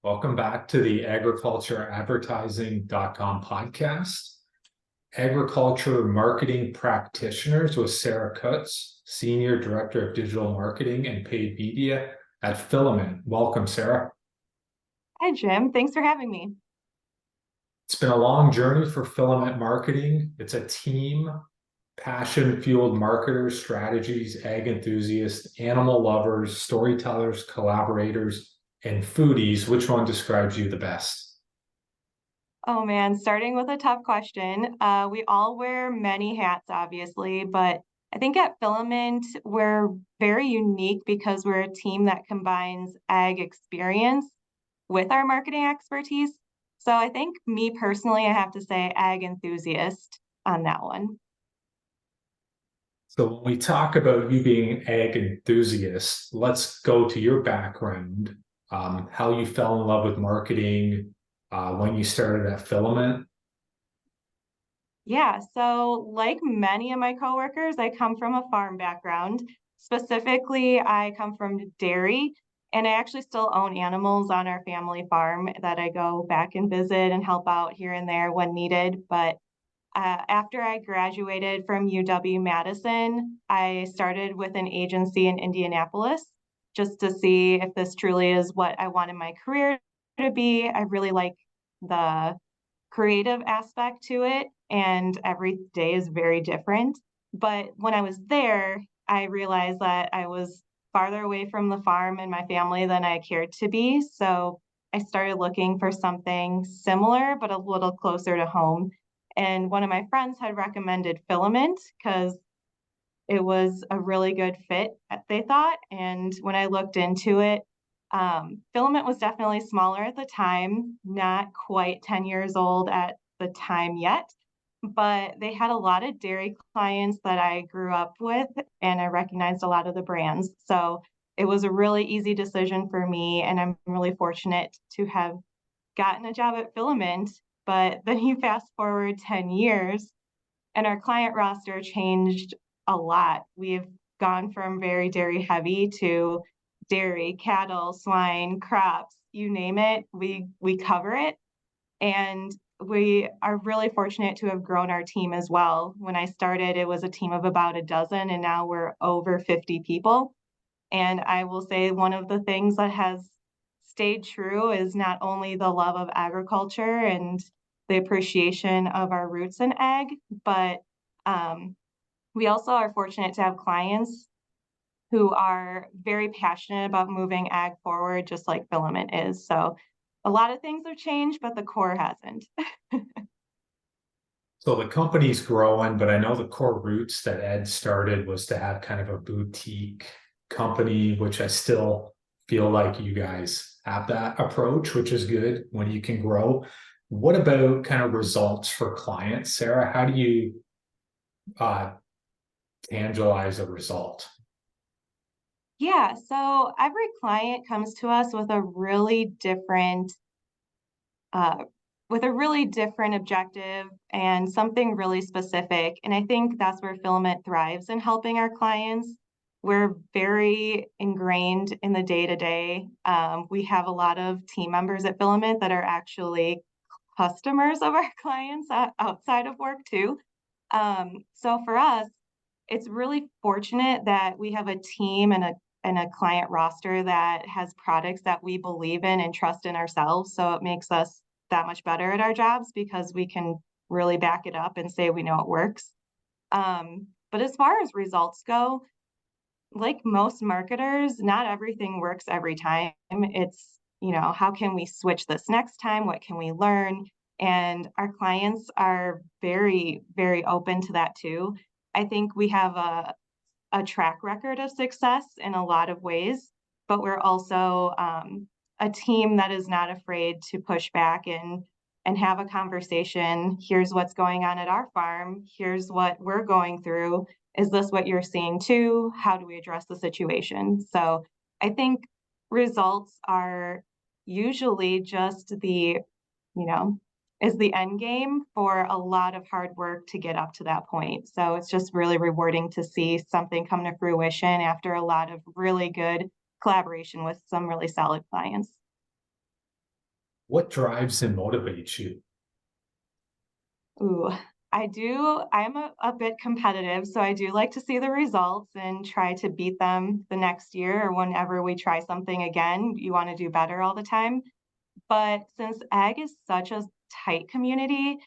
Welcome back to the agricultureadvertising.com podcast. Agriculture Marketing Practitioners with Sarah Kutz, Senior Director of Digital Marketing and Paid Media at Filament. Welcome, Sarah. Hi, Jim. Thanks for having me. It's been a long journey for Filament Marketing. It's a team, passion-fueled marketers, strategies, ag enthusiasts, animal lovers, storytellers, collaborators, and foodies. Which one describes you the best? Oh man, starting with a tough question. We all wear many hats, obviously, but I think at Filament, we're very unique because we're a team that combines ag experience with our marketing expertise. So I think me personally, I have to say ag enthusiast on that one. So when we talk about you being an ag enthusiast, let's go to your background, how you fell in love with marketing, when you started at Filament. Yeah, so like many of my coworkers, I come from a farm background. Specifically, I come from dairy, and I actually still own animals on our family farm that I go back and visit and help out here and there when needed. But after I graduated from UW-Madison, I started with an agency in Indianapolis just to see if this truly is what I wanted my career to be. I really like the creative aspect to it, and every day is very different. But when I was there, I realized that I was farther away from the farm and my family than I cared to be. So I started looking for something similar, but a little closer to home. And one of my friends had recommended Filament because it was a really good fit, they thought. And when I looked into it, Filament was definitely smaller at the time, not quite 10 years old at the time yet, but they had a lot of dairy clients that I grew up with, and I recognized a lot of the brands. So it was a really easy decision for me, and I'm really fortunate to have gotten a job at Filament. But then you fast forward 10 years, and our client roster changed a lot. We've gone from very dairy heavy to dairy, cattle, swine, crops, you name it, we cover it. And we are really fortunate to have grown our team as well. When I started, it was a team of about a dozen, and now we're over 50 people. And I will say one of the things that has stayed true is not only the love of agriculture and the appreciation of our roots in ag, but um, we also are fortunate to have clients who are very passionate about moving ag forward, just like Filament is. So a lot of things have changed, but the core hasn't. So the company's growing, but I know the core roots that Ed started was to have kind of a boutique company, which I still feel like you guys have that approach, which is good when you can grow. What about kind of results for clients, Sarah? How do you uh, tangibilize a result? Yeah, so every client comes to us uh, with a really different objective and something really specific. And I think that's where Filament thrives in helping our clients. We're very ingrained in the day to day. We have a lot of team members at Filament that are actually customers of our clients outside of work too. So for us, it's really fortunate that we have a team and a client roster that has products that we believe in and trust in ourselves. So it makes us that much better at our jobs because we can really back it up and say we know it works. But as far as results go, like most marketers, not everything works every time. It's, how can we switch this next time? What can we learn? And our clients are very, very open to that too. I think we have a track record of success in a lot of ways, but we're also a team that is not afraid to push back and have a conversation. Here's what's going on at our farm. Here's what we're going through. Is this what you're seeing too? How do we address the situation? So I think results are usually just you know, is the end game for a lot of hard work to get up to that point. So it's just really rewarding to see something come to fruition after a lot of really good collaboration with some really solid clients. What drives and motivates you? Ooh, I'm a bit competitive, so I do like to see the results and try to beat them the next year or whenever we try something again. You want to do better all the time. But since ag is such a tight community,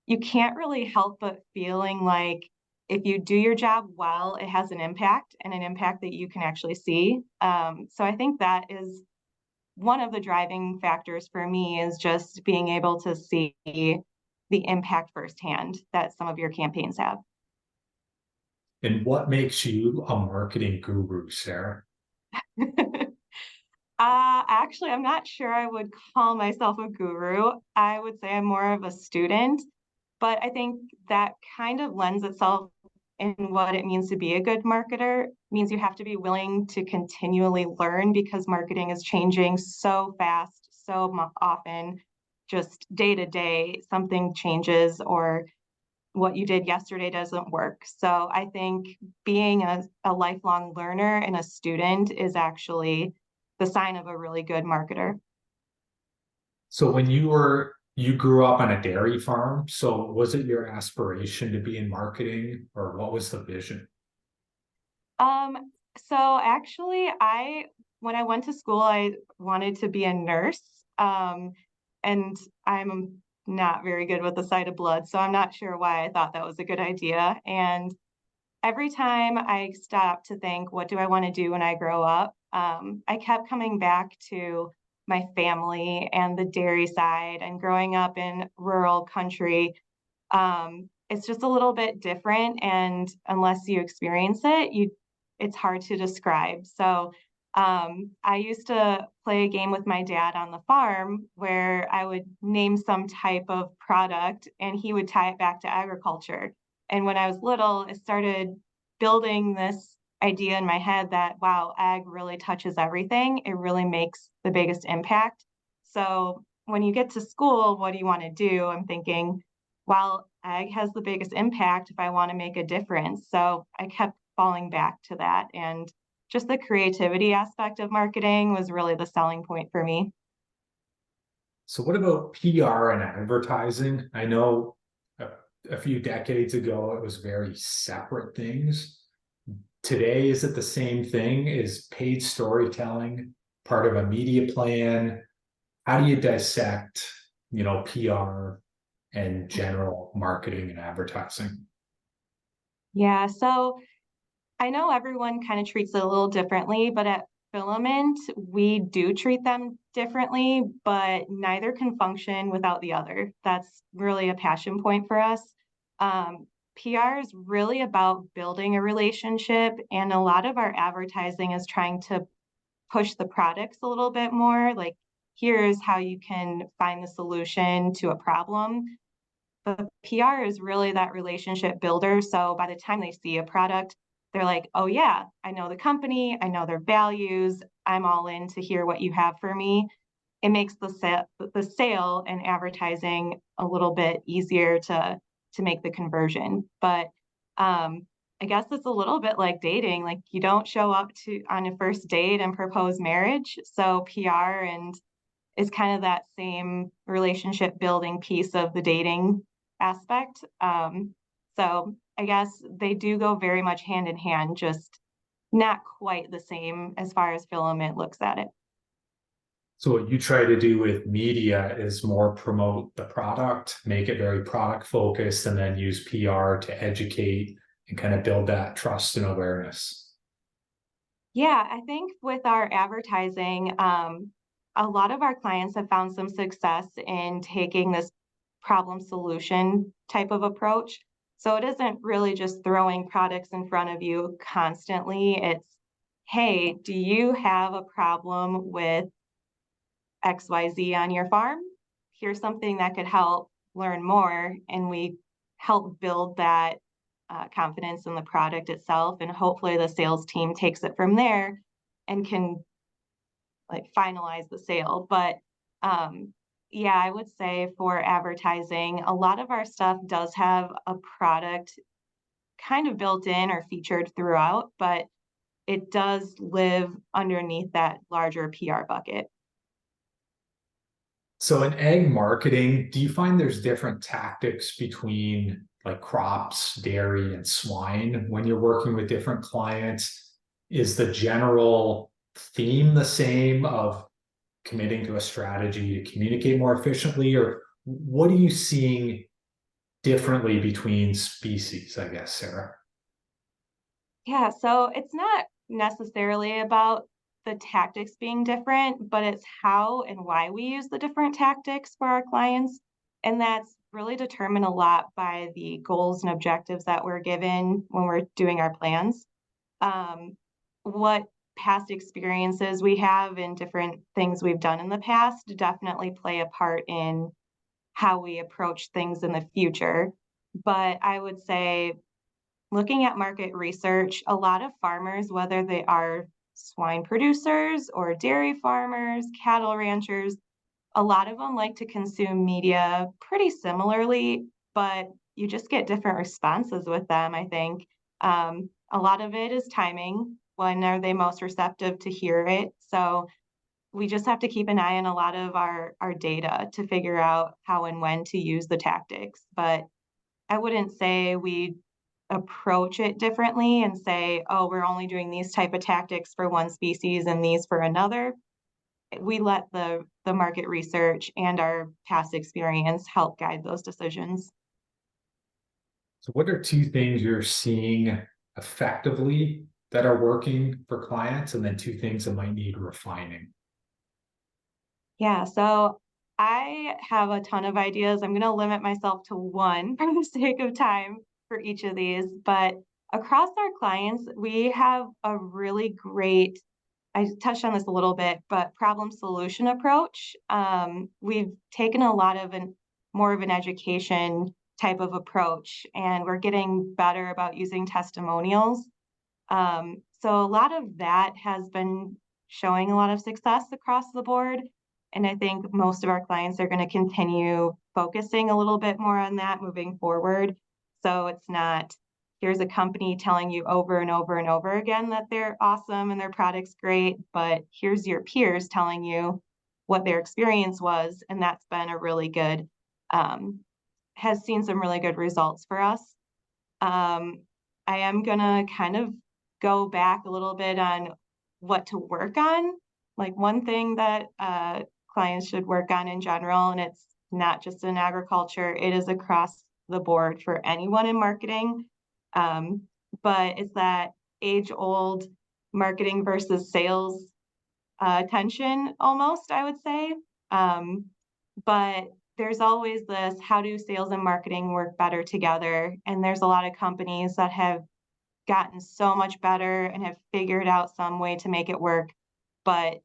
you can't really help but feeling like if you do your job well, it has an impact and an impact that you can actually see. So I think that is one of the driving factors for me is just being able to see the impact firsthand that some of your campaigns have. And what makes you a marketing guru, Sarah? Actually, I'm not sure I would call myself a guru. I would say I'm more of a student, but I think that kind of lends itself in what it means to be a good marketer. It means you have to be willing to continually learn because marketing is changing so fast, so often, just day to day, something changes or what you did yesterday doesn't work. So I think being a lifelong learner and a student is actually the sign of a really good marketer. So when you grew up on a dairy farm, so was it your aspiration to be in marketing or what was the vision? Um, so actually when I went to school, I wanted to be a nurse. And I'm not very good with the sight of blood, so I'm not sure why I thought that was a good idea. And every time I stopped to think, what do I want to do when I grow up? I kept coming back to my family and the dairy side and growing up in rural country. It's just a little bit different, and unless you experience it, it's hard to describe. So I used to play a game with my dad on the farm where I would name some type of product and he would tie it back to agriculture. And when I was little, it started building this idea in my head that, wow, ag really touches everything. It really makes the biggest impact. So when you get to school, what do you want to do? I'm thinking, well, ag has the biggest impact if I want to make a difference. So I kept falling back to that. And just the creativity aspect of marketing was really the selling point for me. So what about PR and advertising? I know a, a few decades ago it was very separate things. Today, is it the same thing? Is paid storytelling part of a media plan? How do you dissect, PR and general marketing and advertising? Yeah, so I know everyone kind of treats it a little differently, but at Filament, we do treat them differently, but neither can function without the other. That's really a passion point for us. PR is really about building a relationship, and a lot of our advertising is trying to push the products a little bit more. Like, here's how you can find the solution to a problem. But PR is really that relationship builder. So by the time they see a product, they're like, oh, yeah, I know the company, I know their values, I'm all in to hear what you have for me. It makes the sale and advertising a little bit easier to make the conversion. But I guess it's a little bit like dating. Like you don't show up to on a first date and propose marriage. So PR and is kind of that same relationship building piece of the dating aspect. So I guess they do go very much hand in hand, just not quite the same as far as Filament looks at it. So what you try to do with media is more promote the product, make it very product focused, and then use PR to educate and kind of build that trust and awareness. Yeah, I think with our advertising, a lot of our clients have found some success in taking this problem solution type of approach. So it isn't really just throwing products in front of you constantly. It's, hey, do you have a problem with XYZ on your farm? Here's something that could help learn more. And we help build that confidence in the product itself. And hopefully the sales team takes it from there and can like finalize the sale. But yeah, I would say for advertising, a lot of our stuff does have a product kind of built in or featured throughout, but it does live underneath that larger PR bucket. So in egg marketing, do you find there's different tactics between like crops, dairy, and swine when you're working with different clients? Is the general theme the same of committing to a strategy to communicate more efficiently, or what are you seeing differently between species, I guess, Sarah? Yeah, so it's not necessarily about the tactics being different, but it's how and why we use the different tactics for our clients. And that's really determined a lot by the goals and objectives that we're given when we're doing our plans. Um, what past experiences we have and different things we've done in the past definitely play a part in how we approach things in the future. But I would say, looking at market research, a lot of farmers, whether they are swine producers or dairy farmers, cattle ranchers, a lot of them like to consume media pretty similarly, but you just get different responses with them, I think. A lot of it is timing. When are they most receptive to hear it? So we just have to keep an eye on a lot of our data to figure out how and when to use the tactics. But I wouldn't say we approach it differently and say, oh, we're only doing these type of tactics for one species and these for another. We let the market research and our past experience help guide those decisions. So, what are two things you're seeing effectively that are working for clients, and then two things that might need refining? Yeah, so I have a ton of ideas. I'm going to limit myself to one for the sake of time for each of these. But across our clients, we have a really great, I touched on this a little bit, but problem solution approach. We've taken a lot of more of an education type of approach, and we're getting better about using testimonials. So a lot of that has been showing a lot of success across the board. And I think most of our clients are going to continue focusing a little bit more on that moving forward. So it's not, here's a company telling you over and over and over again that they're awesome and their product's great, but here's your peers telling you what their experience was. And that's been a really good, has seen some really good results for us. Um, I am gonna kind of go back a little bit on what to work on. Like, one thing that clients should work on in general, and it's not just in agriculture, it is across the board for anyone in marketing. Um, but it's that age-old marketing versus sales tension almost, I would say. Um, but there's always this, how do sales and marketing work better together? And there's a lot of companies that have gotten so much better and have figured out some way to make it work. But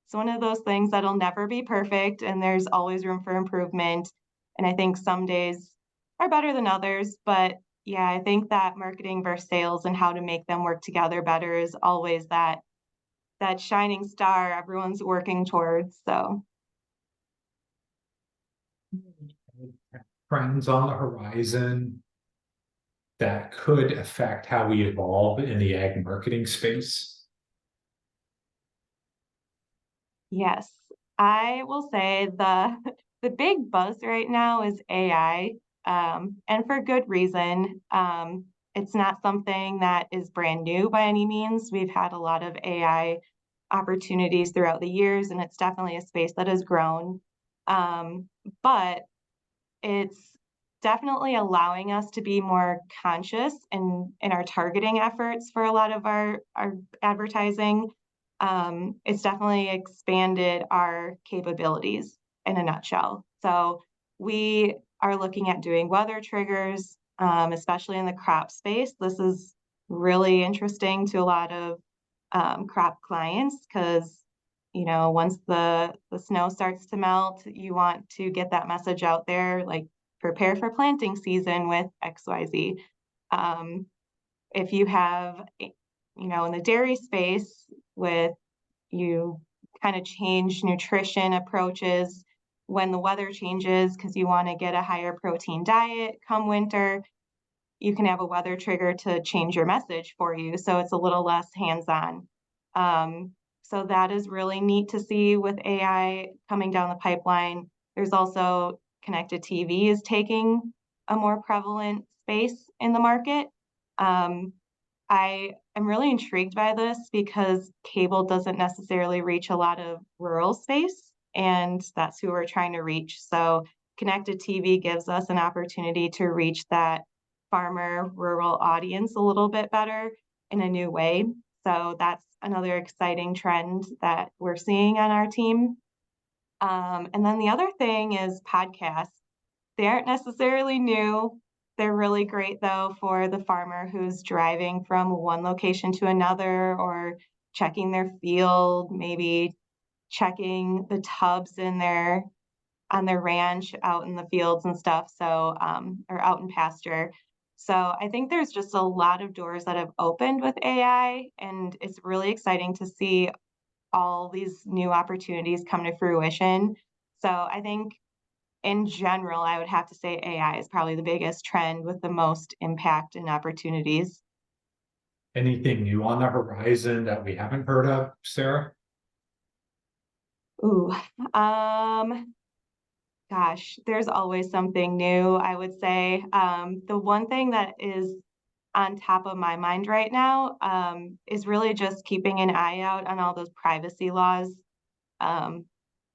it's one of those things that'll never be perfect, and there's always room for improvement. And I think some days are better than others. But yeah, I think that marketing versus sales and how to make them work together better is always that shining star everyone's working towards. So Trends on the horizon that could affect how we evolve in the ag marketing space? yes, I will say the the big buzz right now is AI, and for good reason. It's not something that is brand new by any means. We've had a lot of AI opportunities throughout the years, and it's definitely a space that has grown. But it's definitely allowing us to be more conscious in our targeting efforts for a lot of our advertising. It's definitely expanded our capabilities in a nutshell. So we are looking at doing weather triggers, especially in the crop space. This is really interesting to a lot of crop clients because, once the snow starts to melt, you want to get that message out there, like, prepare for planting season with XYZ. Um, if you have, in the dairy space, with, you kind of change nutrition approaches when the weather changes because you want to get a higher protein diet come winter, you can have a weather trigger to change your message for you. So it's a little less hands-on. So that is really neat to see with AI coming down the pipeline. There's also connected TV is taking a more prevalent space in the market. Um, I am really intrigued by this because cable doesn't necessarily reach a lot of rural space, and that's who we're trying to reach. So connected TV gives us an opportunity to reach that farmer rural audience a little bit better in a new way. So that's another exciting trend that we're seeing on our team. And then the other thing is podcasts. They aren't necessarily new. They're really great though for the farmer who's driving from one location to another or checking their field, maybe checking the tubs in their on their ranch out in the fields and stuff. So or out in pasture. So I think there's just a lot of doors that have opened with AI, and it's really exciting to see all these new opportunities come to fruition. So I think in general, I would have to say AI is probably the biggest trend with the most impact and opportunities. Anything new on the horizon that we haven't heard of, Sarah? Ooh, um, gosh, there's always something new, I would say. The one thing that is on top of my mind right now is really just keeping an eye out on all those privacy laws. Um,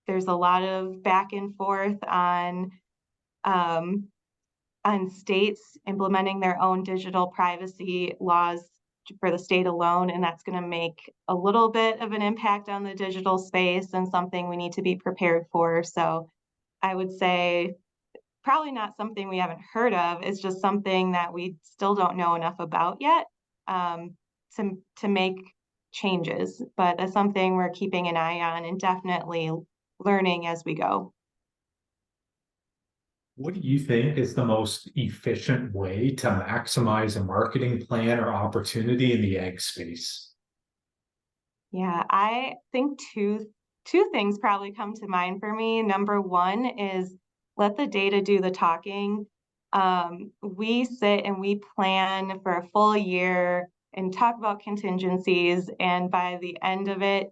there's a lot of back and forth um, on states implementing their own digital privacy laws for the state alone, and that's going to make a little bit of an impact on the digital space and something we need to be prepared for. So I would say probably not something we haven't heard of. It's just something that we still don't know enough about yet to make changes. But that's something we're keeping an eye on and definitely learning as we go. What do you think is the most efficient way to maximize a marketing plan or opportunity in the ag space? Yeah, I think two things probably come to mind for me. Number one is let the data do the talking. We sit and we plan for a full year and talk about contingencies, and by the end of it,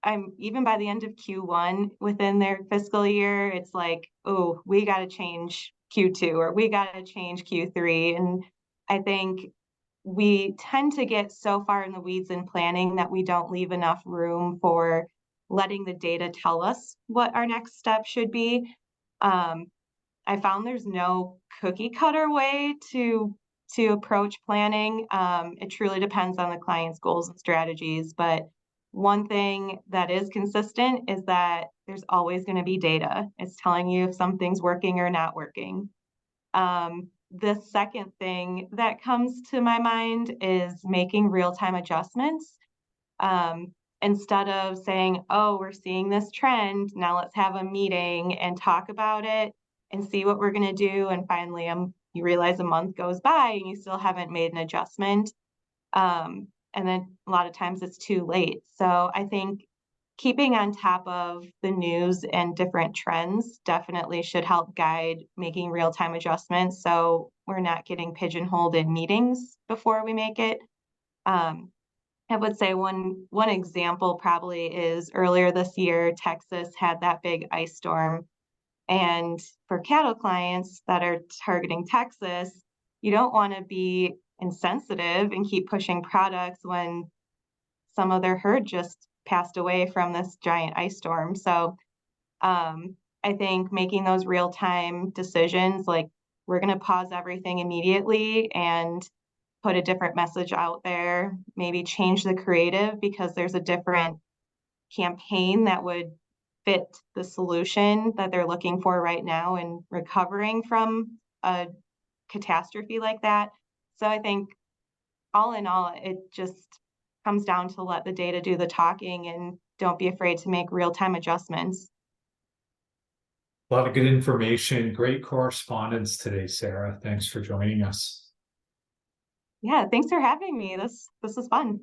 I'm even by the end of Q1 within their fiscal year, it's like, oh, we got to change Q2 or we got to change Q3. And I think we tend to get so far in the weeds in planning that we don't leave enough room for letting the data tell us what our next step should be. Um, I found there's no cookie cutter way to approach planning. It truly depends on the client's goals and strategies, but one thing that is consistent is that there's always going to be data. It's telling you if something's working or not working. The second thing that comes to my mind is making real-time adjustments. Instead of saying, oh, we're seeing this trend, now let's have a meeting and talk about it and see what we're going to do. And finally, you realize a month goes by and you still haven't made an adjustment. And then a lot of times it's too late. So I think keeping on top of the news and different trends definitely should help guide making real-time adjustments so we're not getting pigeonholed in meetings before we make it. I would say one example probably is earlier this year, Texas had that big ice storm. And for cattle clients that are targeting Texas, you don't want to be insensitive and keep pushing products when some of their herd just passed away from this giant ice storm. So I think making those real time decisions, like we're going to pause everything immediately and put a different message out there, maybe change the creative because there's a different campaign that would fit the solution that they're looking for right now and recovering from a catastrophe like that. So I think all in all, it just comes down to let the data do the talking and don't be afraid to make real-time adjustments. A lot of good information, great correspondence today, Sarah. Thanks for joining us. Yeah, thanks for having me. This was fun.